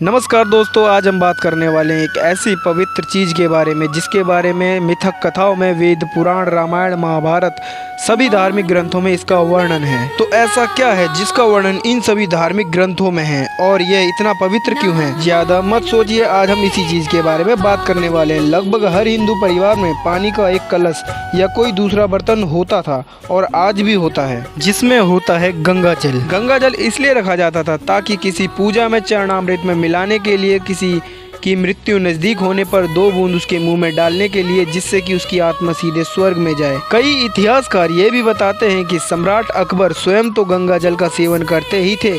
नमस्कार दोस्तों, आज हम बात करने वाले हैं एक ऐसी पवित्र चीज़ के बारे में जिसके बारे में मिथक कथाओं में, वेद पुराण, रामायण, महाभारत सभी धार्मिक ग्रंथों में इसका वर्णन है। तो ऐसा क्या है जिसका वर्णन इन सभी धार्मिक ग्रंथों में है और यह इतना पवित्र क्यों है? ज्यादा मत सोचिए, आज हम इसी चीज के बारे में बात करने वाले हैं। लगभग हर हिंदू परिवार में पानी का एक कलश या कोई दूसरा बर्तन होता था और आज भी होता है, जिसमें होता है गंगा जल। गंगा जल इसलिए रखा जाता था ताकि किसी पूजा में चरणामृत में मिलाने के लिए, किसी की मृत्यु नजदीक होने पर 2 बूंद उसके मुंह में डालने के लिए, जिससे कि उसकी आत्मा सीधे स्वर्ग में जाए। कई इतिहासकार ये भी बताते हैं कि सम्राट अकबर स्वयं तो गंगा जल का सेवन करते ही थे,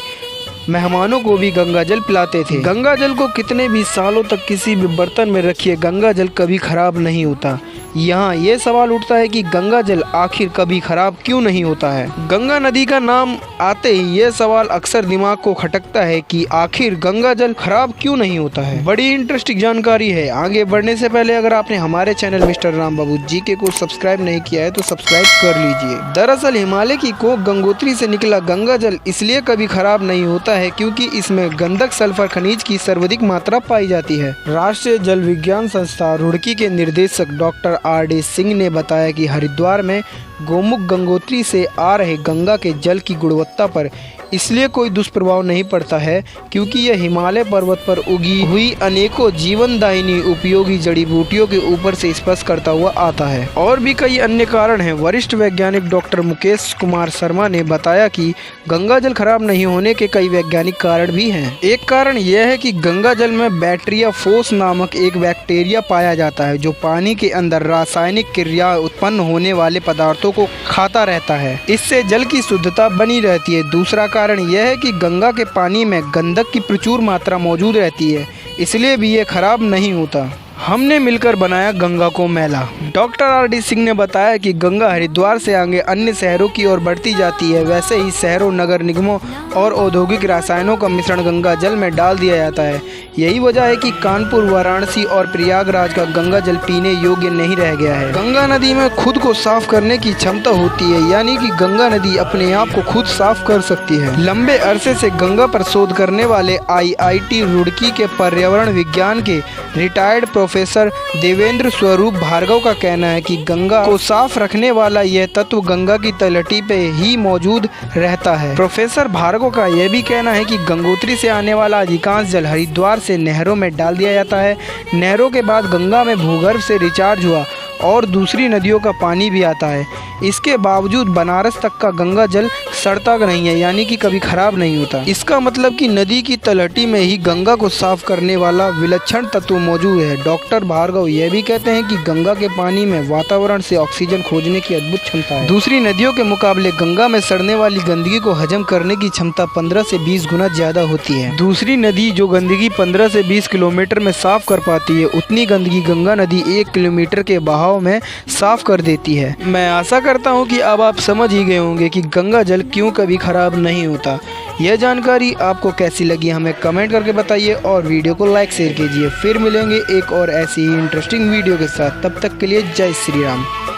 मेहमानों को भी गंगा जल पिलाते थे। गंगा जल को कितने भी सालों तक किसी भी बर्तन में रखिए, गंगा जल कभी खराब नहीं होता। यहाँ ये सवाल उठता है कि गंगा जल आखिर कभी खराब क्यों नहीं होता है? गंगा नदी का नाम आते ही ये सवाल अक्सर दिमाग को खटकता है कि आखिर गंगा जल खराब क्यों नहीं होता है। बड़ी इंटरेस्टिंग जानकारी है। आगे बढ़ने से पहले अगर आपने हमारे चैनल मिस्टर राम बाबू जी के को सब्सक्राइब नहीं किया है तो सब्सक्राइब कर लीजिए। दरअसल हिमालय की कोक गंगोत्री से निकला गंगा जल इसलिए कभी खराब नहीं होता है क्योंकि इसमें गंधक सल्फर खनिज की सर्वाधिक मात्रा पाई जाती है। राष्ट्रीय जल विज्ञान संस्था रुड़की के निर्देशक डॉक्टर R.D. सिंह ने बताया कि हरिद्वार में गोमुख गंगोत्री से आ रहे गंगा के जल की गुणवत्ता पर इसलिए कोई दुष्प्रभाव नहीं पड़ता है क्योंकि यह हिमालय पर्वत पर उगी हुई अनेकों जीवनदायिनी उपयोगी जड़ी बूटियों के ऊपर से स्पर्श करता हुआ आता है। और भी कई अन्य कारण हैं। वरिष्ठ वैज्ञानिक डॉक्टर मुकेश कुमार शर्मा ने बताया कि गंगा जल खराब नहीं होने के कई वैज्ञानिक कारण भी हैं। एक कारण यह है कि गंगा जल में बैक्टीरियाफोस नामक एक बैक्टीरिया पाया जाता है जो पानी के अंदर रासायनिक क्रिया उत्पन्न होने वाले पदार्थों को खाता रहता है। इससे जल की शुद्धता बनी रहती है। दूसरा कारण यह है कि गंगा के पानी में गंधक की प्रचुर मात्रा मौजूद रहती है, इसलिए भी ये खराब नहीं होता। हमने मिलकर बनाया गंगा को मैला। Doctor R.D. सिंह ने बताया कि गंगा हरिद्वार से आगे अन्य शहरों की ओर बढ़ती जाती है। वैसे ही शहरों, नगर निगमों और औद्योगिक रसायनों का मिश्रण गंगा जल में डाल दिया जाता है। यही वजह है कि कानपुर, वाराणसी और प्रयागराज का गंगा जल पीने योग्य नहीं रह गया है। गंगा नदी में खुद को साफ करने की क्षमता होती है, यानी कि गंगा नदी अपने आप को खुद साफ कर सकती है। लंबे अरसे से गंगा पर शोध करने वाले IIT रुड़की के पर्यावरण विज्ञान के रिटायर्ड प्रोफेसर देवेंद्र स्वरूप भार्गव का कहना है कि गंगा को साफ रखने वाला यह तत्व गंगा की तलहटी पे ही मौजूद रहता है। प्रोफेसर भार्गव का यह भी कहना है कि गंगोत्री से आने वाला अधिकांश जल हरिद्वार से नहरों में डाल दिया जाता है। नहरों के बाद गंगा में भूगर्भ से रिचार्ज हुआ और दूसरी नदियों का पानी भी आता है। इसके बावजूद बनारस तक का गंगा जल सड़ता नहीं है, यानी कि कभी खराब नहीं होता। इसका मतलब कि नदी की तलहटी में ही गंगा को साफ करने वाला विलक्षण तत्व मौजूद है। डॉक्टर भार्गव यह भी कहते हैं कि गंगा के पानी में वातावरण से ऑक्सीजन खोजने की अद्भुत क्षमता है। दूसरी नदियों के मुकाबले गंगा में सड़ने वाली गंदगी को हजम करने की क्षमता 15 से 20 गुना ज्यादा होती है। दूसरी नदी जो गंदगी 15 से 20 किलोमीटर में साफ कर पाती है, उतनी गंदगी गंगा नदी 1 किलोमीटर के बहाव में साफ कर देती है। मैं आशा करता हूं कि अब आप समझ ही गए होंगे कि गंगा जल क्यों कभी खराब नहीं होता। यह जानकारी आपको कैसी लगी हमें कमेंट करके बताइए और वीडियो को लाइक शेयर कीजिए। फिर मिलेंगे एक और ऐसी ही इंटरेस्टिंग वीडियो के साथ। तब तक के लिए जय श्री राम।